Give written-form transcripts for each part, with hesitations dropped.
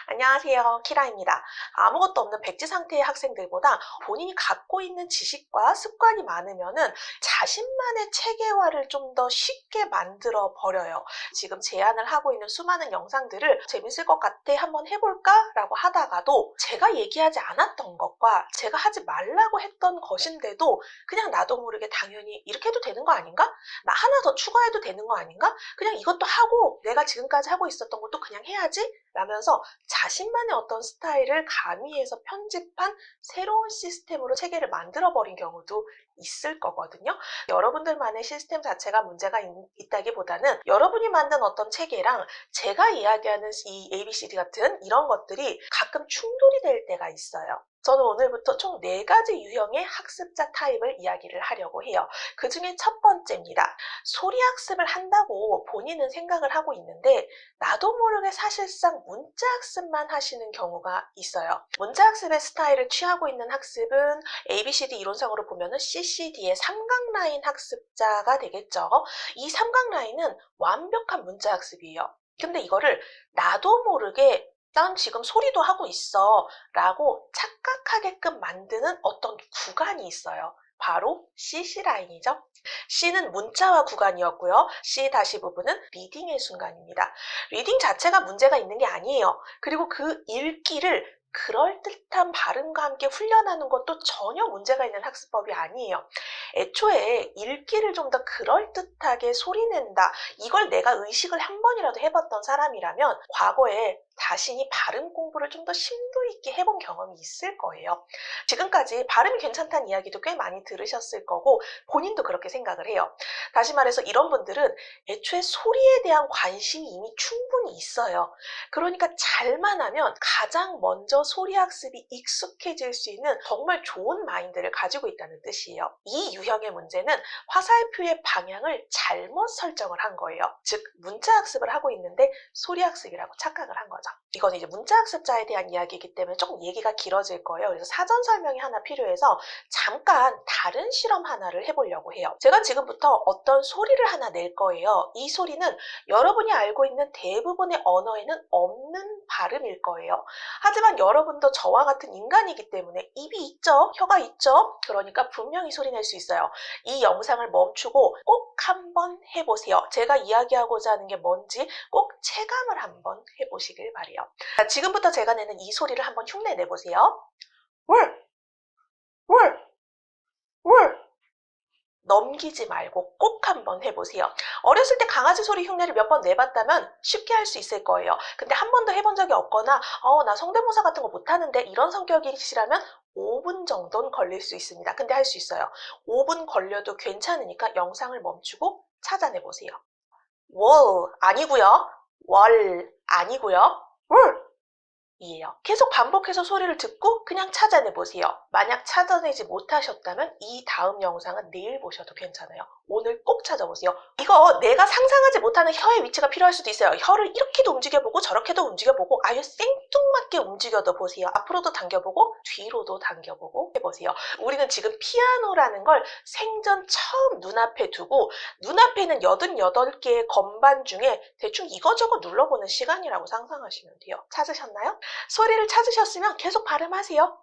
안녕하세요. 키라입니다. 아무것도 없는 백지 상태의 학생들보다 본인이 갖고 있는 지식과 습관이 많으면은 자신만의 체계화를 좀 더 쉽게 만들어 버려요. 지금 제안을 하고 있는 수많은 영상들을 재밌을 것 같아 한번 해볼까? 라고 하다가도 제가 얘기하지 않았던 것과 제가 하지 말라고 했던 것인데도 그냥 나도 모르게 당연히 이렇게 해도 되는 거 아닌가? 나 하나 더 추가해도 되는 거 아닌가? 그냥 이것도 하고 내가 지금까지 하고 있었던 것도 그냥 해야지? 라면서 자신만의 어떤 스타일을 가미해서 편집한 새로운 시스템으로 체계를 만들어버린 경우도 있을 거거든요. 여러분들만의 시스템 자체가 문제가 있다기보다는 여러분이 만든 어떤 체계랑 제가 이야기하는 이 ABCD 같은 이런 것들이 가끔 충돌이 될 때가 있어요. 저는 오늘부터 총 4가지 유형의 학습자 타입을 이야기를 하려고 해요. 그 중에 첫 번째입니다. 소리 학습을 한다고 본인은 생각을 하고 있는데 나도 모르게 사실상 문자 학습만 하시는 경우가 있어요. 문자 학습의 스타일을 취하고 있는 학습은 ABCD 이론상으로 보면은 CCD의 삼각라인 학습자가 되겠죠. 이 삼각라인은 완벽한 문자 학습이에요. 근데 이거를 나도 모르게 난 지금 소리도 하고 있어 라고 착각하게끔 만드는 어떤 구간이 있어요. 바로 CC라인이죠. C는 문자화 구간이었고요. C 다시 부분은 리딩의 순간입니다. 리딩 자체가 문제가 있는 게 아니에요. 그리고 그 읽기를 그럴듯한 발음과 함께 훈련하는 것도 전혀 문제가 있는 학습법이 아니에요. 애초에 읽기를 좀 더 그럴듯하게 소리낸다. 이걸 내가 의식을 한 번이라도 해봤던 사람이라면 과거에 자신이 발음 공부를 좀 더 심도 있게 해본 경험이 있을 거예요. 지금까지 발음이 괜찮다는 이야기도 꽤 많이 들으셨을 거고 본인도 그렇게 생각을 해요. 다시 말해서 이런 분들은 애초에 소리에 대한 관심이 이미 충분히 있어요. 그러니까 잘만 하면 가장 먼저 소리 학습이 익숙해질 수 있는 정말 좋은 마인드를 가지고 있다는 뜻이에요. 이 유형의 문제는 화살표의 방향을 잘못 설정을 한 거예요. 즉 문자 학습을 하고 있는데 소리 학습이라고 착각을 한 거죠. 이건 이제 문자 학습자에 대한 이야기이기 때문에 조금 얘기가 길어질 거예요. 그래서 사전 설명이 하나 필요해서 잠깐 다른 실험 하나를 해보려고 해요. 제가 지금부터 어떤 소리를 하나 낼 거예요. 이 소리는 여러분이 알고 있는 대부분의 언어에는 없는 발음일 거예요. 하지만 여러분도 저와 같은 인간이기 때문에 입이 있죠? 혀가 있죠? 그러니까 분명히 소리 낼 수 있어요. 이 영상을 멈추고 꼭 한번 해보세요. 제가 이야기하고자 하는 게 뭔지 꼭 체감을 한번 해보시길 바래요. 자, 지금부터 제가 내는 이 소리를 한번 흉내 내보세요. 월! 월! 월! 넘기지 말고 꼭 한번 해보세요. 어렸을 때 강아지 소리 흉내를 몇 번 내봤다면 쉽게 할 수 있을 거예요. 근데 한 번도 해본 적이 없거나 나 성대모사 같은 거 못하는데 이런 성격이시라면 5분 정도는 걸릴 수 있습니다. 근데 할 수 있어요. 5분 걸려도 괜찮으니까 영상을 멈추고 찾아내보세요. 월 아니고요. 월 아니고요. 월 이에요. 계속 반복해서 소리를 듣고 그냥 찾아내보세요. 만약 찾아내지 못하셨다면 이 다음 영상은 내일 보셔도 괜찮아요. 오늘 꼭 찾아보세요. 이거 내가 상상하지 못하는 혀의 위치가 필요할 수도 있어요. 혀를 이렇게도 움직여보고 저렇게도 움직여보고 아예 생뚱맞게 움직여도 보세요. 앞으로도 당겨보고 뒤로도 당겨보고 해보세요. 우리는 지금 피아노라는 걸 생전 처음 눈앞에 두고 눈앞에 있는 88개의 건반 중에 대충 이거저거 눌러보는 시간이라고 상상하시면 돼요. 찾으셨나요? 소리를 찾으셨으면 계속 발음하세요.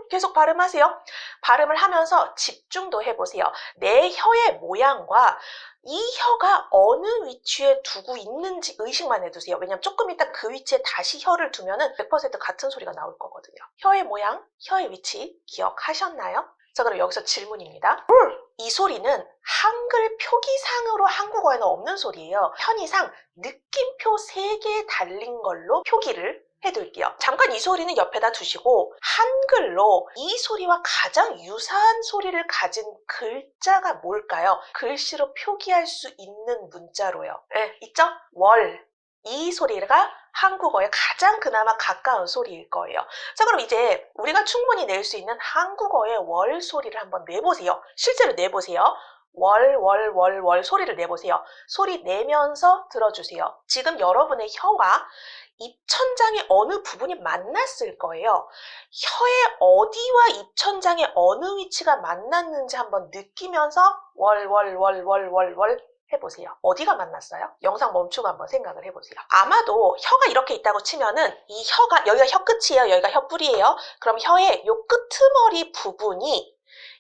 계속 발음하세요. 발음을 하면서 집중도 해보세요. 내 혀의 모양과 이 혀가 어느 위치에 두고 있는지 의식만 해두세요. 왜냐면 조금 이따 그 위치에 다시 혀를 두면은 100% 같은 소리가 나올 거거든요. 혀의 모양, 혀의 위치 기억하셨나요? 자, 그럼 여기서 질문입니다. 이 소리는 한글 표기상으로 한국어에는 없는 소리예요. 편의상 느낌표 3개 달린 걸로 표기를 해둘게요. 잠깐 이 소리는 옆에다 두시고 한글로 이 소리와 가장 유사한 소리를 가진 글자가 뭘까요? 글씨로 표기할 수 있는 문자로요. 네, 있죠? 월. 이 소리가 한국어에 가장 그나마 가까운 소리일 거예요. 자, 그럼 이제 우리가 충분히 낼 수 있는 한국어의 월 소리를 한번 내보세요. 실제로 내보세요. 월 소리를 내보세요. 소리 내면서 들어주세요. 지금 여러분의 혀와 입천장의 어느 부분이 만났을 거예요. 혀의 어디와 입천장의 어느 위치가 만났는지 한번 느끼면서 월 해보세요. 어디가 만났어요? 영상 멈추고 한번 생각을 해보세요. 아마도 혀가 이렇게 있다고 치면은 이 혀가, 여기가 혀 끝이에요. 여기가 혀 뿌리예요. 그럼 혀의 요 끄트머리 부분이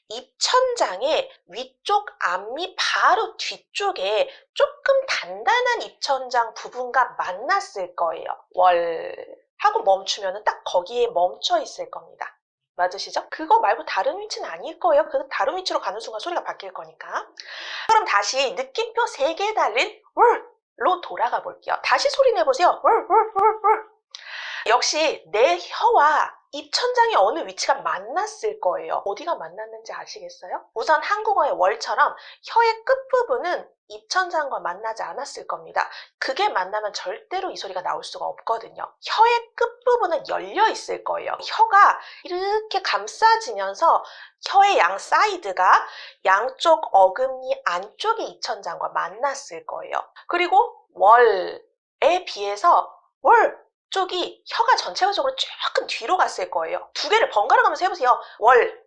입천장의 위쪽 앞니 바로 뒤쪽에 조금 단단한 입천장 부분과 만났을 거예요. 월 하고 멈추면 딱 거기에 멈춰 있을 겁니다. 맞으시죠? 그거 말고 다른 위치는 아닐 거예요. 그 다른 위치로 가는 순간 소리가 바뀔 거니까. 그럼 다시 느낌표 3개 달린 월로 돌아가 볼게요. 다시 소리 내보세요. 월. 역시 내 혀와 입천장의 어느 위치가 만났을 거예요. 어디가 만났는지 아시겠어요? 우선 한국어의 월처럼 혀의 끝부분은 입천장과 만나지 않았을 겁니다. 그게 만나면 절대로 이 소리가 나올 수가 없거든요. 혀의 끝부분은 열려 있을 거예요. 혀가 이렇게 감싸지면서 혀의 양 사이드가 양쪽 어금니 안쪽의 입천장과 만났을 거예요. 그리고 월에 비해서 월 쪽이 혀가 전체적으로 조금 뒤로 갔을 거예요. 두 개를 번갈아 가면서 해보세요. 월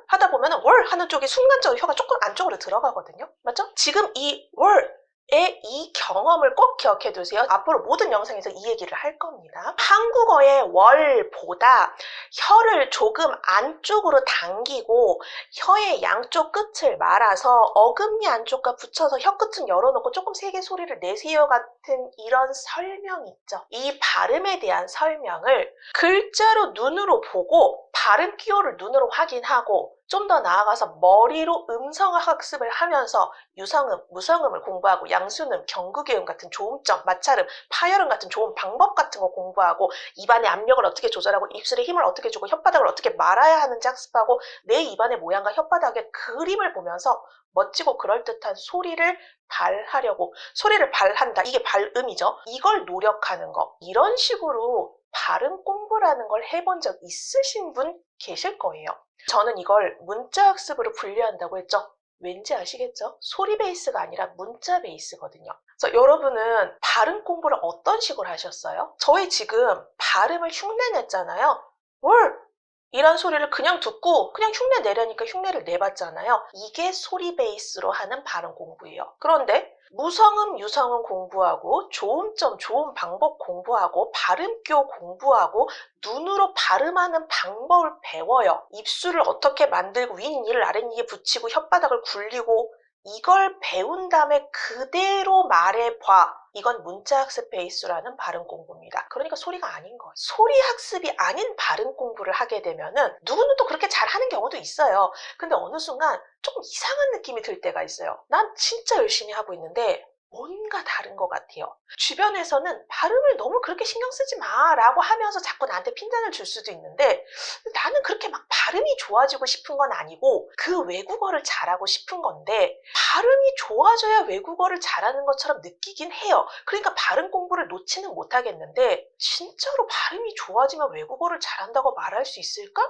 하다 보면 월 하는 쪽이 순간적으로 혀가 조금 안쪽으로 들어가거든요. 맞죠? 지금 이 월의 이 경험을 꼭 기억해 두세요. 앞으로 모든 영상에서 이 얘기를 할 겁니다. 한국어의 월보다 혀를 조금 안쪽으로 당기고 혀의 양쪽 끝을 말아서 어금니 안쪽과 붙여서 혀 끝은 열어놓고 조금 세게 소리를 내세요 같은 이런 설명이 있죠. 이 발음에 대한 설명을 글자로 눈으로 보고 발음 기호를 눈으로 확인하고 좀 더 나아가서 머리로 음성학 학습을 하면서 유성음, 무성음을 공부하고 양순음, 경극의 음 같은 조음점, 마찰음, 파열음 같은 좋은 방법 같은 거 공부하고 입안의 압력을 어떻게 조절하고 입술에 힘을 어떻게 주고 혓바닥을 어떻게 말아야 하는지 학습하고 내 입안의 모양과 혓바닥의 그림을 보면서 멋지고 그럴듯한 소리를 발하려고 소리를 발한다. 이게 발음이죠. 이걸 노력하는 거. 이런 식으로 발음 공부라는 걸 해본 적 있으신 분 계실 거예요. 저는 이걸 문자 학습으로 분류한다고 했죠. 왠지 아시겠죠? 소리 베이스가 아니라 문자 베이스거든요. 그래서 여러분은 발음 공부를 어떤 식으로 하셨어요? 저희 지금 발음을 흉내냈잖아요. 월! 이란 소리를 그냥 듣고 그냥 흉내 내려니까 흉내를 내봤잖아요. 이게 소리 베이스로 하는 발음 공부예요. 그런데 무성음, 유성음 공부하고 조음점, 조음 방법 공부하고 발음교 공부하고 눈으로 발음하는 방법을 배워요. 입술을 어떻게 만들고 윗니를 아랫니에 붙이고 혓바닥을 굴리고 이걸 배운 다음에 그대로 말해봐. 이건 문자 학습 베이스라는 발음 공부입니다. 그러니까 소리가 아닌 거예요. 소리 학습이 아닌 발음 공부를 하게 되면은 누구는 또 그렇게 잘하는 경우도 있어요. 근데 어느 순간 조금 이상한 느낌이 들 때가 있어요. 난 진짜 열심히 하고 있는데 뭔가 다른 것 같아요. 주변에서는 발음을 너무 그렇게 신경 쓰지 마 라고 하면서 자꾸 나한테 핀잔을 줄 수도 있는데 나는 그렇게 막 발음이 좋아지고 싶은 건 아니고 그 외국어를 잘하고 싶은 건데 발음이 좋아져야 외국어를 잘하는 것처럼 느끼긴 해요. 그러니까 발음 공부를 놓지는 못하겠는데 진짜로 발음이 좋아지면 외국어를 잘한다고 말할 수 있을까?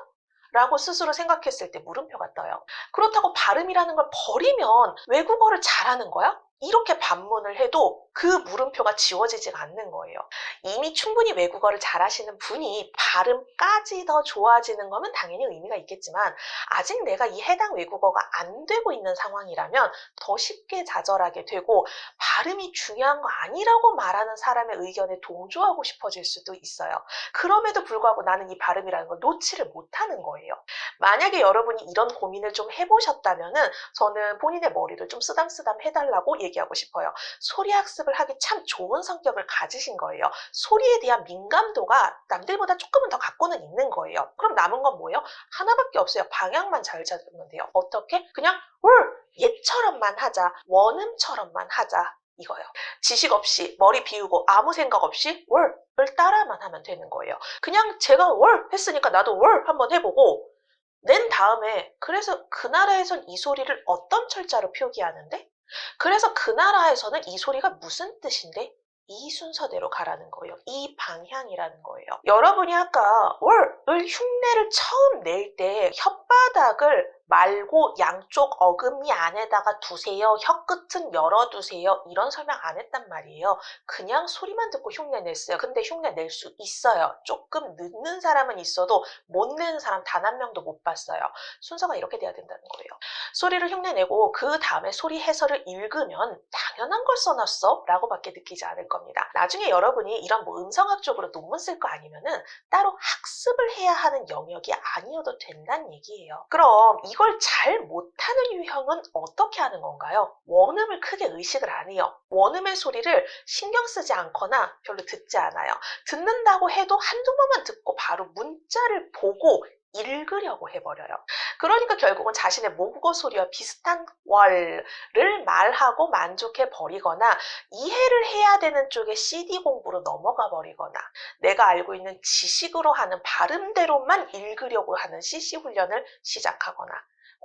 라고 스스로 생각했을 때 물음표가 떠요. 그렇다고 발음이라는 걸 버리면 외국어를 잘하는 거야? 이렇게 반문을 해도 그 물음표가 지워지지가 않는 거예요. 이미 충분히 외국어를 잘하시는 분이 발음까지 더 좋아지는 거면 당연히 의미가 있겠지만 아직 내가 이 해당 외국어가 안 되고 있는 상황이라면 더 쉽게 좌절하게 되고 발음이 중요한 거 아니라고 말하는 사람의 의견에 동조하고 싶어질 수도 있어요. 그럼에도 불구하고 나는 이 발음이라는 걸 놓지를 못하는 거예요. 만약에 여러분이 이런 고민을 좀 해보셨다면은 저는 본인의 머리를 좀 쓰담쓰담 해달라고 얘기하고 싶어요. 소리 학습을 하기 참 좋은 성격을 가지신 거예요. 소리에 대한 민감도가 남들보다 조금은 더 갖고는 있는 거예요. 그럼 남은 건 뭐예요? 하나밖에 없어요. 방향만 잘 잡으면 돼요. 어떻게? 그냥 얘처럼만 하자. 원음처럼만 하자. 이거요. 지식 없이 머리 비우고 아무 생각 없이 월을 따라만 하면 되는 거예요. 그냥 제가 월 했으니까 나도 월 한번 해보고 낸 다음에 그래서 그 나라에선 이 소리를 어떤 철자로 표기하는데? 그래서 그 나라에서는 이 소리가 무슨 뜻인데? 이 순서대로 가라는 거예요. 이 방향이라는 거예요. 여러분이 아까 월을 흉내를 처음 낼 때 혓바닥을 말고 양쪽 어금니 안에다가 두세요. 혀끝은 열어두세요. 이런 설명 안 했단 말이에요. 그냥 소리만 듣고 흉내 냈어요. 근데 흉내 낼 수 있어요. 조금 늦는 사람은 있어도 못 내는 사람 단 한 명도 못 봤어요. 순서가 이렇게 돼야 된다는 거예요. 소리를 흉내내고 그 다음에 소리 해설을 읽으면 당연한 걸 써놨어? 라고 밖에 느끼지 않을 겁니다. 나중에 여러분이 이런 뭐 음성학적으로 논문 쓸 거 아니면은 따로 학습을 해야 하는 영역이 아니어도 된다는 얘기예요. 그럼 이걸 잘 못하는 유형은 어떻게 하는 건가요? 원음을 크게 의식을 안 해요. 원음의 소리를 신경 쓰지 않거나 별로 듣지 않아요. 듣는다고 해도 한두 번만 듣고 바로 문자를 보고 읽으려고 해버려요. 그러니까 결국은 자신의 모국어 소리와 비슷한 월을 말하고 만족해 버리거나 이해를 해야 되는 쪽에 CD 공부로 넘어가 버리거나 내가 알고 있는 지식으로 하는 발음대로만 읽으려고 하는 CC 훈련을 시작하거나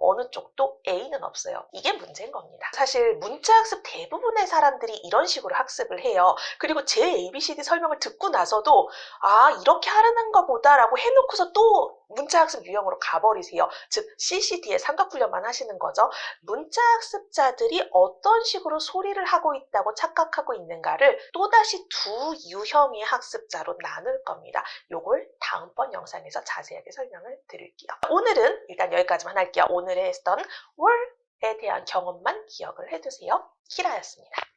어느 쪽도 A는 없어요. 이게 문제인 겁니다. 사실 문자 학습 대부분의 사람들이 이런 식으로 학습을 해요. 그리고 제 ABCD 설명을 듣고 나서도 아 이렇게 하라는가 보다라고 해놓고서 또 문자 학습 유형으로 가버리세요. 즉 CCD에 삼각훈련만 하시는 거죠. 문자 학습자들이 어떤 식으로 소리를 하고 있다고 착각하고 있는가를 또다시 두 유형의 학습자로 나눌 겁니다. 요걸 다음번 영상에서 자세하게 설명을 드릴게요. 오늘은 일단 여기까지만 할게요. 오늘에 했던 월에 대한 경험만 기억을 해두세요. 키라였습니다.